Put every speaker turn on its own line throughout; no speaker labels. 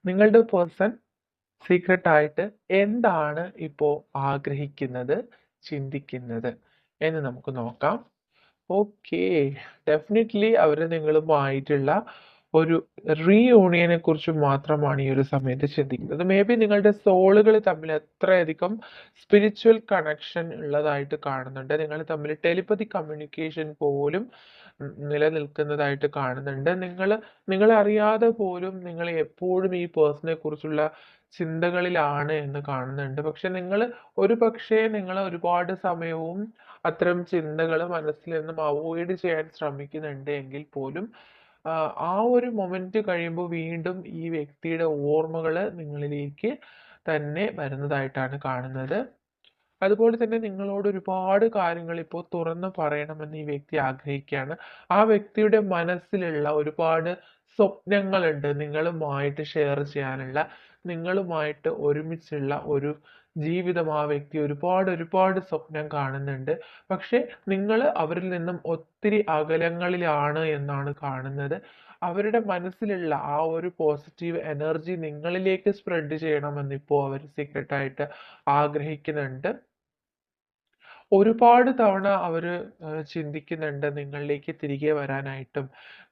നിങ്ങളുടെ person secret ആയിട്ട് എന്താണ് ഇപ്പോൾ ആഗ്രഹിക്കുന്നത്, ചിന്തിക്കുന്നത് എന്ന് നമുക്ക് നോക്കാം. ഓക്കെ, ഡെഫിനറ്റ്ലി അവർ നിങ്ങളുമായിട്ടുള്ള ഒരു റീയൂണിയനെ കുറിച്ച് മാത്രമാണ് ഈ ഒരു സമയത്ത് ചിന്തിക്കുന്നത്. മേ ബി നിങ്ങളുടെ സോളുകൾ തമ്മിൽ അത്രയധികം സ്പിരിച്വൽ കണക്ഷൻ ഉള്ളതായിട്ട് കാണുന്നുണ്ട്. നിങ്ങൾ തമ്മിൽ ടെലിപ്പതി കമ്മ്യൂണിക്കേഷൻ പോലും നിലനിൽക്കുന്നതായിട്ട് കാണുന്നുണ്ട്. നിങ്ങളെ അറിയാതെ പോലും നിങ്ങൾ എപ്പോഴും ഈ പേഴ്സണെ കുറിച്ചുള്ള ചിന്തകളിലാണ് എന്ന് കാണുന്നുണ്ട്. പക്ഷെ ഒരു പക്ഷേ നിങ്ങൾ ഒരുപാട് സമയവും അത്തരം ചിന്തകൾ മനസ്സിൽ നിന്നും അവോയ്ഡ് ചെയ്യാൻ ശ്രമിക്കുന്നുണ്ട് എങ്കിൽ പോലും ആ ഒരു മൊമെന്റ് കഴിയുമ്പോൾ വീണ്ടും ഈ വ്യക്തിയുടെ ഓർമ്മകൾ നിങ്ങളിലേക്ക് തന്നെ വരുന്നതായിട്ടാണ് കാണുന്നത്. അതുപോലെ തന്നെ നിങ്ങളോട് ഒരുപാട് കാര്യങ്ങൾ ഇപ്പോൾ തുറന്നു പറയണമെന്ന് ഈ വ്യക്തി ആഗ്രഹിക്കുകയാണ്. ആ വ്യക്തിയുടെ മനസ്സിലുള്ള ഒരുപാട് സ്വപ്നങ്ങളുണ്ട് നിങ്ങളുമായിട്ട് ഷെയർ ചെയ്യാനുള്ള, നിങ്ങളുമായിട്ട് ഒരുമിച്ചുള്ള ഒരു ജീവിതം ആ വ്യക്തി ഒരുപാട് സ്വപ്നം കാണുന്നുണ്ട്. പക്ഷെ നിങ്ങൾ അവരിൽ നിന്നും ഒത്തിരി അകലങ്ങളിലാണ് എന്നാണ് കാണുന്നത്. അവരുടെ മനസ്സിലുള്ള ആ ഒരു പോസിറ്റീവ് എനർജി നിങ്ങളിലേക്ക് സ്പ്രെഡ് ചെയ്യണമെന്ന് ഇപ്പോൾ അവർ സീക്രട്ടായിട്ട് ആഗ്രഹിക്കുന്നുണ്ട്. ഒരുപാട് തവണ അവര് ചിന്തിക്കുന്നുണ്ട് നിങ്ങളിലേക്ക് തിരികെ വരാനായിട്ടും.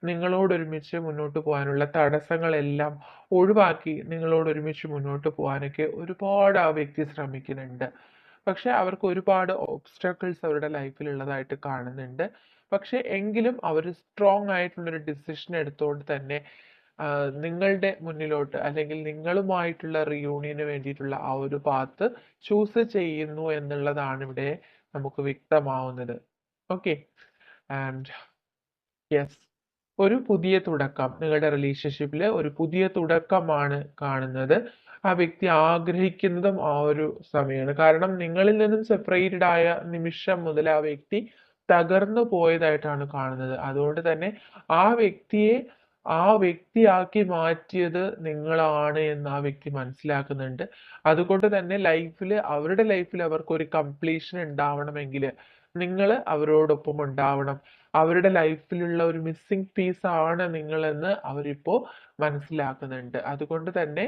നിങ്ങളോട് ഒരുമിച്ച് മുന്നോട്ട് പോകാനുള്ള തടസ്സങ്ങളെല്ലാം ഒഴിവാക്കി നിങ്ങളോട് ഒരുമിച്ച് മുന്നോട്ട് പോകാനൊക്കെ ഒരുപാട് ആ വ്യക്തി ശ്രമിക്കുന്നുണ്ട്. പക്ഷെ അവർക്ക് ഒരുപാട് ഒബ്സ്റ്റക്കിൾസ് അവരുടെ ലൈഫിൽ ഉള്ളതായിട്ട് കാണുന്നുണ്ട്. പക്ഷെ എങ്കിലും അവർ സ്ട്രോങ് ആയിട്ടുള്ളൊരു ഡിസിഷൻ എടുത്തുകൊണ്ട് തന്നെ നിങ്ങളുടെ മുന്നിലോട്ട് അല്ലെങ്കിൽ നിങ്ങളുമായിട്ടുള്ള റിയൂണിയന് വേണ്ടിയിട്ടുള്ള ആ ഒരു പാത്ത് ചൂസ് ചെയ്യുന്നു എന്നുള്ളതാണ് ഇവിടെ നമുക്ക് വ്യക്തമാവുന്നത്. ഓക്കെ, ആൻഡ് യെസ്, ഒരു പുതിയ തുടക്കം നിങ്ങളുടെ റിലേഷൻഷിപ്പിൽ ഒരു പുതിയ തുടക്കമാണ് കാണുന്നത്. ആ വ്യക്തി ആഗ്രഹിക്കുന്നതും ആ ഒരു സമയമാണ്. കാരണം നിങ്ങളിൽ നിന്നും സെപ്പറേറ്റഡ് ആയ നിമിഷം മുതൽ ആ വ്യക്തി തകർന്നു പോയതായിട്ടാണ് കാണുന്നത്. അതുകൊണ്ട് തന്നെ ആ വ്യക്തിയെ ആ വ്യക്തിയാക്കി മാറ്റിയത് നിങ്ങളാണ് എന്ന് ആ വ്യക്തി മനസ്സിലാക്കുന്നുണ്ട്. അതുകൊണ്ട് തന്നെ അവരുടെ ലൈഫിൽ അവർക്ക് ഒരു കംപ്ലീഷൻ ഉണ്ടാവണമെങ്കിൽ നിങ്ങൾ അവരോടൊപ്പം ഉണ്ടാവണം. അവരുടെ ലൈഫിലുള്ള ഒരു മിസ്സിംഗ് പീസ് ആണ് നിങ്ങളെന്ന് അവരിപ്പോ മനസ്സിലാക്കുന്നുണ്ട്. അതുകൊണ്ട് തന്നെ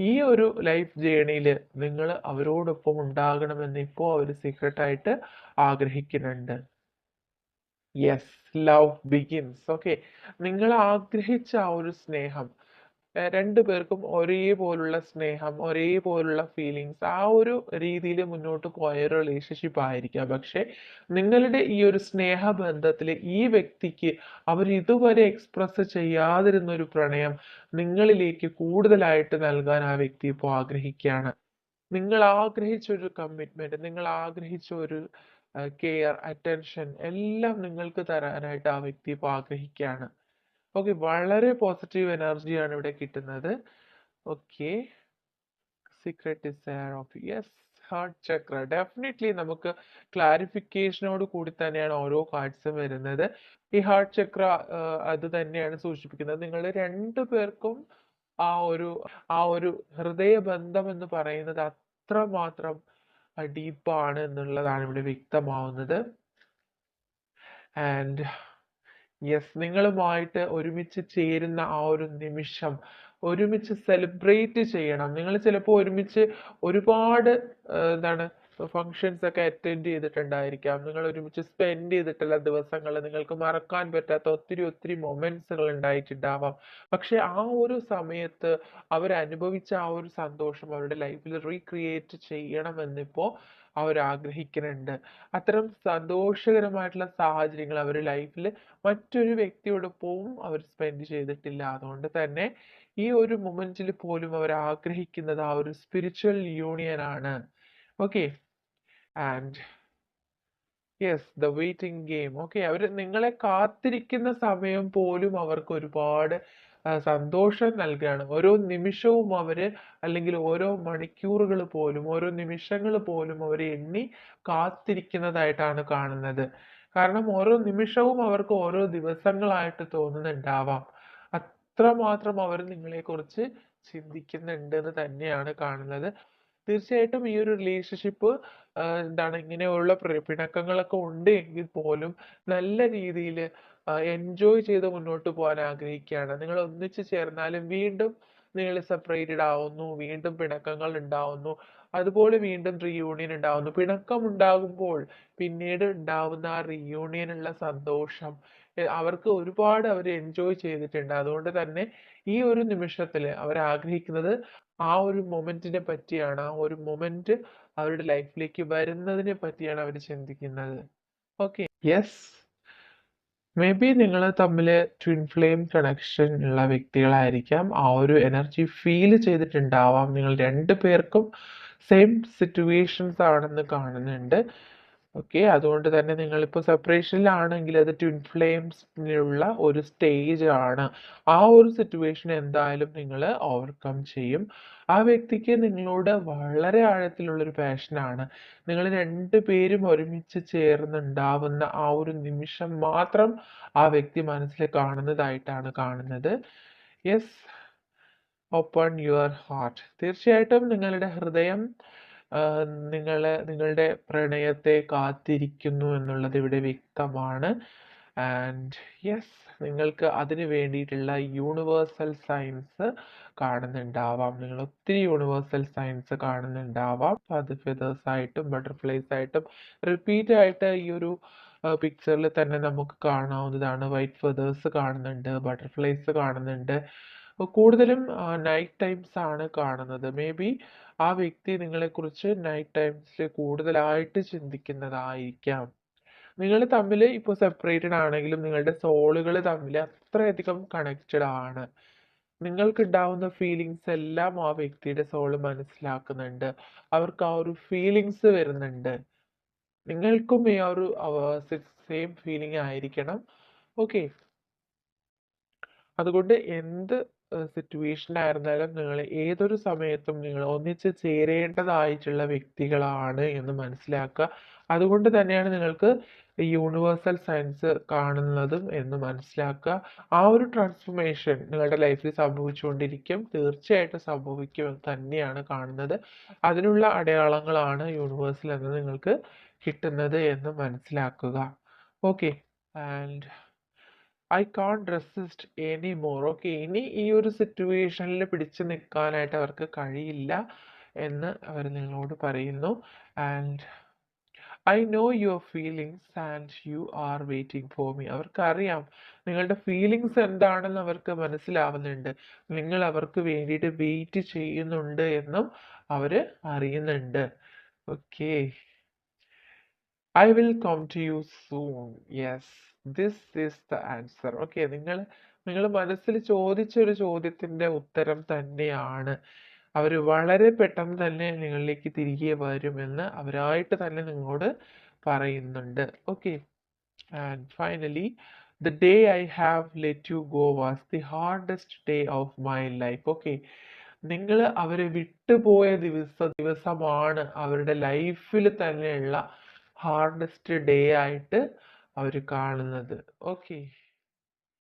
ഈ ഒരു ലൈഫ് ജേണിയിൽ നിങ്ങൾ അവരോടൊപ്പം ഉണ്ടാകണമെന്ന് ഇപ്പോൾ അവർ സീക്രട്ടായിട്ട് ആഗ്രഹിക്കുന്നുണ്ട്. Yes, love begins. ഓക്കെ, നിങ്ങൾ ആഗ്രഹിച്ച ആ ഒരു സ്നേഹം, രണ്ടു പേർക്കും ഒരേപോലുള്ള സ്നേഹം, ഒരേപോലുള്ള ഫീലിങ്സ്, ആ ഒരു രീതിയിൽ മുന്നോട്ട് പോയ ഒരു റിലേഷൻഷിപ്പ് ആയിരിക്കാം. പക്ഷെ നിങ്ങളുടെ ഈ ഒരു സ്നേഹബന്ധത്തിൽ ഈ വ്യക്തിക്ക് അവർ ഇതുവരെ എക്സ്പ്രസ് ചെയ്യാതിരുന്ന ഒരു പ്രണയം നിങ്ങളിലേക്ക് കൂടുതലായിട്ട് നൽകാൻ ആ വ്യക്തി ഇപ്പോൾ ആഗ്രഹിക്കുകയാണ്. നിങ്ങൾ ആഗ്രഹിച്ച ഒരു കമ്മിറ്റ്മെന്റ്, നിങ്ങൾ ആഗ്രഹിച്ച ഒരു കെയർ, അറ്റൻഷൻ എല്ലാം നിങ്ങൾക്ക് തരാനായിട്ട് ആ വ്യക്തി ഇപ്പോൾ ആഗ്രഹിക്കുകയാണ്. ഓക്കെ, വളരെ പോസിറ്റീവ് എനർജിയാണ് ഇവിടെ കിട്ടുന്നത്. Okay, secret desire of yes, heart chakra. Definitely നമുക്ക് ക്ലാരിഫിക്കേഷനോട് കൂടി തന്നെയാണ് ഓരോ കാർഡ്സും വരുന്നത്. ഈ ഹാർട്ട് ചക്ര അത് തന്നെയാണ് സൂചിപ്പിക്കുന്നത്. നിങ്ങൾ രണ്ടു പേർക്കും ആ ഒരു ഹൃദയബന്ധം എന്ന് പറയുന്നത് അത്രമാത്രം ഡീപ്പാണ് എന്നുള്ളതാണ് ഇവിടെ വ്യക്തമാവുന്നത്. ആൻഡ് യെസ്, നിങ്ങളുമായിട്ട് ഒരുമിച്ച് ചേരുന്ന ആ ഒരു നിമിഷം ഒരുമിച്ച് സെലിബ്രേറ്റ് ചെയ്യണം. നിങ്ങൾ ചിലപ്പോൾ ഒരുമിച്ച് ഒരുപാട് എന്താണ് ഫങ്ഷൻസ് ഒക്കെ അറ്റൻഡ് ചെയ്തിട്ടുണ്ടായിരിക്കാം. നിങ്ങൾ ഒരുമിച്ച് സ്പെൻഡ് ചെയ്തിട്ടുള്ള ദിവസങ്ങൾ നിങ്ങൾക്ക് മറക്കാൻ പറ്റാത്ത ഒത്തിരി മൊമെന്റ്സുകൾ ഉണ്ടായിട്ടുണ്ടാവാം. പക്ഷെ ആ ഒരു സമയത്ത് അവരനുഭവിച്ച ആ ഒരു സന്തോഷം അവരുടെ ലൈഫിൽ റീക്രിയേറ്റ് ചെയ്യണമെന്നിപ്പോ അവർ ആഗ്രഹിക്കുന്നുണ്ട്. അത്തരം സന്തോഷകരമായിട്ടുള്ള സാഹചര്യങ്ങൾ അവരുടെ ലൈഫിൽ മറ്റൊരു വ്യക്തിയോടൊപ്പവും അവർ സ്പെൻഡ് ചെയ്തിട്ടില്ല. അതുകൊണ്ട് തന്നെ ഈ ഒരു മൊമെന്റിൽ പോലും അവർ ആഗ്രഹിക്കുന്നത് ആ ഒരു സ്പിരിച്വൽ യൂണിയൻ ആണ്. Okay, and yes, the waiting game. Okay, അവർ നിങ്ങളെ കാത്തിരിക്കുന്ന സമയം പോലും അവർക്ക് ഒരുപാട് സന്തോഷം നൽകുകയാണ്. ഓരോ നിമിഷവും അല്ലെങ്കിൽ ഓരോ മണിക്കൂറുകൾ പോലും, ഓരോ നിമിഷങ്ങൾ പോലും അവർ എണ്ണി കാത്തിരിക്കുന്നതായിട്ടാണ് കാണുന്നത്. കാരണം ഓരോ നിമിഷവും അവർക്ക് ഓരോ ദിവസങ്ങളായിട്ട് തോന്നുന്നുണ്ടാവാം. അത്രമാത്രം അവർ നിങ്ങളെക്കുറിച്ച് ചിന്തിക്കുന്നുണ്ട് എന്ന് തന്നെയാണ് കാണുന്നത്. തീർച്ചയായിട്ടും ഈ ഒരു റിലേഷൻഷിപ്പ് എന്താണ് ഇങ്ങനെയുള്ള പിണക്കങ്ങളൊക്കെ ഉണ്ട് എങ്കിൽ പോലും നല്ല രീതിയിൽ എൻജോയ് ചെയ്ത് മുന്നോട്ട് പോകാൻ ആഗ്രഹിക്കുകയാണ്. നിങ്ങൾ ഒന്നിച്ചു ചേർന്നാലും വീണ്ടും നിങ്ങൾ സെപ്പറേറ്റഡ് ആവുന്നു, വീണ്ടും പിണക്കങ്ങൾ ഉണ്ടാവുന്നു, അതുപോലെ വീണ്ടും റീയൂണിയൻ ഉണ്ടാവുന്നു. പിണക്കം ഉണ്ടാകുമ്പോൾ പിന്നീട് ഉണ്ടാവുന്ന ആ റീയൂണിയനുള്ള സന്തോഷം അവർക്ക് ഒരുപാട് അവർ എൻജോയ് ചെയ്തിട്ടുണ്ട്. അതുകൊണ്ട് തന്നെ ഈ ഒരു നിമിഷത്തിൽ അവർ ആഗ്രഹിക്കുന്നത് ആ ഒരു മൊമെന്റിനെ പറ്റിയാണ്. ആ ഒരു മൊമെന്റ് അവരുടെ ലൈഫിലേക്ക് വരുന്നതിനെ പറ്റിയാണ് അവർ ചിന്തിക്കുന്നത്. ഓക്കെ, യെസ്, മേ ബി നിങ്ങൾ തമ്മിൽ ട്വിൻ ഫ്ലെയിം കണക്ഷൻ ഉള്ള വ്യക്തികളായിരിക്കാം. ആ ഒരു എനർജി ഫീൽ ചെയ്തിട്ടുണ്ടാവാം. നിങ്ങൾ രണ്ടു പേർക്കും സെയിം സിറ്റുവേഷൻസ് ആണെന്ന് കാണുന്നുണ്ട്. ഓക്കെ, അതുകൊണ്ട് തന്നെ നിങ്ങളിപ്പോൾ സെപ്പറേഷനിലാണെങ്കിൽ അത് ട്വിൻ ഫ്ലെയിംസിനുള്ള ഒരു സ്റ്റേജ് ആണ്. ആ ഒരു സിറ്റുവേഷൻ എന്തായാലും നിങ്ങൾ ഓവർകം ചെയ്യും. ആ വ്യക്തിക്ക് നിങ്ങളോട് വളരെ ആഴത്തിലുള്ളൊരു പാഷനാണ്. നിങ്ങൾ രണ്ടുപേരും ഒരുമിച്ച് ചേർന്നുണ്ടാവുന്ന ആ ഒരു നിമിഷം മാത്രം ആ വ്യക്തി മനസ്സിൽ കാണുന്നതായിട്ടാണ് കാണുന്നത്. Yes, open your heart. തീർച്ചയായിട്ടും നിങ്ങളുടെ ഹൃദയം നിങ്ങളുടെ പ്രണയത്തെ കാത്തിരിക്കുന്നു എന്നുള്ളത് ഇവിടെ വ്യക്തമാണ്. ആൻഡ് യെസ്, നിങ്ങൾക്ക് അതിന് വേണ്ടിയിട്ടുള്ള യൂണിവേഴ്സൽ സയൻസ് കാണുന്നുണ്ടാവാം. നിങ്ങൾ ഒത്തിരി യൂണിവേഴ്സൽ സയൻസ് കാണുന്നുണ്ടാവാം. അത് ഫെതേഴ്സ് ആയിട്ടും ബട്ടർഫ്ലൈസ് ആയിട്ടും റിപ്പീറ്റ് ആയിട്ട് ഈ ഒരു പിക്ചറിൽ തന്നെ നമുക്ക് കാണാവുന്നതാണ്. വൈറ്റ് ഫെതേഴ്സ് കാണുന്നുണ്ട്, ബട്ടർഫ്ലൈസ് കാണുന്നുണ്ട്. കൂടുതലും നൈറ്റ് ടൈംസ് ആണ് കാണുന്നത്. മേ ബി ആ വ്യക്തി നിങ്ങളെക്കുറിച്ച് നൈറ്റ് ടൈംസിൽ കൂടുതലായിട്ട് ചിന്തിക്കുന്നതായിരിക്കാം. നിങ്ങൾ തമ്മിൽ ഇപ്പോൾ സെപ്പറേറ്റഡ് ആണെങ്കിലും നിങ്ങളുടെ സോളുകൾ തമ്മിൽ അത്രയധികം കണക്റ്റഡ് ആണ്. നിങ്ങൾക്കുണ്ടാവുന്ന ഫീലിങ്സ് എല്ലാം ആ വ്യക്തിയുടെ സോള് മനസ്സിലാക്കുന്നുണ്ട്. അവർക്ക് ആ ഒരു ഫീലിങ്സ് വരുന്നുണ്ട്. നിങ്ങൾക്കും ഈ ഒരു സെയിം ഫീലിംഗ് ആയിരിക്കണം. ഓക്കെ, അതുകൊണ്ട് എന്ത് സിറ്റുവേഷൻ ആയിരുന്നാലും നിങ്ങൾ ഏതൊരു സമയത്തും നിങ്ങൾ ഒന്നിച്ച് ചേരേണ്ടതായിട്ടുള്ള വ്യക്തികളാണ് എന്ന് മനസ്സിലാക്കുക. അതുകൊണ്ട് തന്നെയാണ് നിങ്ങൾക്ക് യൂണിവേഴ്സൽ സയൻസ് കാണുന്നതും എന്ന് മനസ്സിലാക്കുക. ആ ഒരു ട്രാൻസ്ഫോർമേഷൻ നിങ്ങളുടെ ലൈഫിൽ സംഭവിച്ചുകൊണ്ടിരിക്കും, തീർച്ചയായിട്ടും സംഭവിക്കുമെന്ന് തന്നെയാണ് കാണുന്നത്. അതിനുള്ള അടയാളങ്ങളാണ് യൂണിവേഴ്സിൽ നിന്ന് നിങ്ങൾക്ക് കിട്ടുന്നത് എന്ന് മനസ്സിലാക്കുക. Okay, and I can't resist any more. Okay, ഇനി ഈ ഒരു സിറ്റുവേഷനിൽ പിടിച്ചു നിൽക്കാനായിട്ട് അവർക്ക് കഴിയില്ല എന്ന് അവർ നിങ്ങളോട് പറയുന്നു. And I know your feelings and you are waiting for me. അവർക്കറിയാം നിങ്ങളുടെ ഫീലിങ്സ് എന്താണെന്ന് അവർക്ക് മനസ്സിലാവുന്നുണ്ട്. നിങ്ങൾ അവർക്ക് വേണ്ടിയിട്ട് വെയിറ്റ് ചെയ്യുന്നുണ്ട് എന്നും അവർ അറിയുന്നുണ്ട്. Okay, I will come to you soon. Yes, this is the answer. Okay, നിങ്ങൾ മനസ്സിൽ ചോദിച്ച ഒരു ചോദ്യത്തിന്റെ ഉത്തരം തന്നെയാണ്. അവർ വളരെ പെട്ടെന്ന് തന്നെ നിങ്ങളിലേക്ക് തിരികെ വരുമെന്ന് അവരായിട്ട് തന്നെ നിങ്ങളോട് പറയുന്നുണ്ട്. Okay, and finally the day I have let you go was the hardest day of my life. Okay, നിങ്ങൾ അവരെ വിട്ടുപോയ ദിവസമാണ് അവരുടെ ലൈഫിൽ തന്നെയുള്ള ഹാർഡസ്റ്റ് ഡേ ആയിട്ട് അവർ കാണുന്നത്. ഓക്കെ.